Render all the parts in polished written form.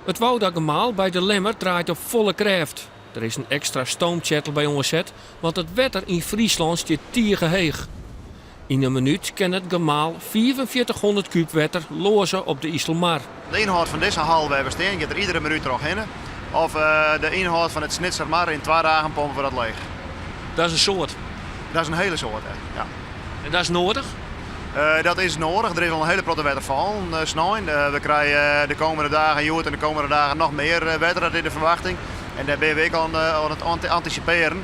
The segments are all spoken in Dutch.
Het Woudagemaal bij de Lemmer draait op volle kracht. Er is een extra stoomchattel bij ongezet, want het wetter in Friesland zit tiergeheeg. In een minuut kan het gemaal 4500 kuub water lozen op de IJsselmar. De inhoud van deze hal bij Besteen gaat er iedere minuut terug in. Of de inhoud van het Snitsermar in 2 dagen pompen we dat leeg. Dat is een soort. Dat is een hele soort, hè. Ja. En dat is nodig? Dat is nodig. Er is al een hele grote wetter sneeuw. We krijgen de komende dagen, Joert, en de komende dagen nog meer wetter. Dat is de verwachting. En daar ben ik aan het anticiperen.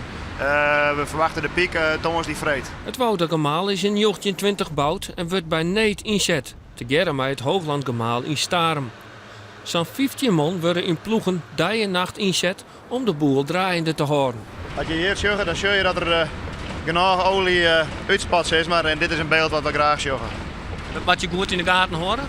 We verwachten de piek Thomas die vreet. Het Woudagemaal is in 1920 gebouwd en wordt bij Neet inzet. Tegeer met het Hooglandgemaal in Starum. Zo'n 15 man worden in ploegen dag en nacht inzet om de boel draaiende te houden. Als je hier ziet, dan zie je dat er genoeg olie uitspat is. Maar dit is een beeld wat we graag zien. Dat moet je goed in de gaten horen?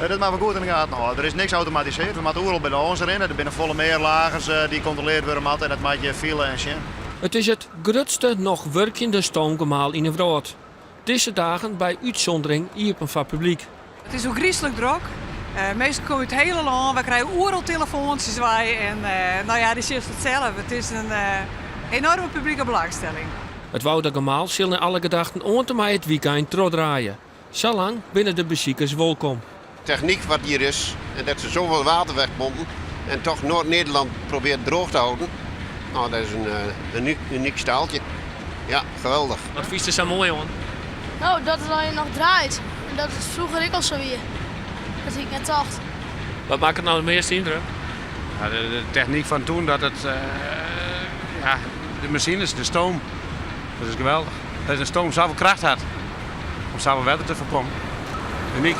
Dat maken we goed in de gaten houden. Er is niks automatiseerd. We moeten overal bij ons erin. Er zijn volle meerlagers die gecontroleerd worden. En dat maakt je file en shit. Het is het grootste nog werkende stoomgemaal in de wereld. Deze dagen bij uitzondering open voor publiek. Het is ook griezelig druk. Meestal komen uit het hele land. We krijgen overal telefoontjes bij. En nou ja, die zegt het zelf. Het is een enorme publieke belangstelling. Het Woudagemaal zal in alle gedachten ooit maar het weekend draaien. Zolang binnen de bezoekers welkom. Techniek wat hier is, en dat ze zoveel water wegpompen en toch Noord-Nederland probeert droog te houden. Nou, dat is een uniek staaltje. Ja, geweldig. Wat vies is zo mooi, hoor. Nou, dat het alleen nog draait. En dat is vroeger ik al zo weer. Dat ik net dacht. Wat maakt het nou het meeste indruk? Ja, de techniek van toen, dat het, de machines, de stoom, dat is geweldig. Dat de stoom zoveel kracht had om zoveel wetter te voorkomen. Uniek.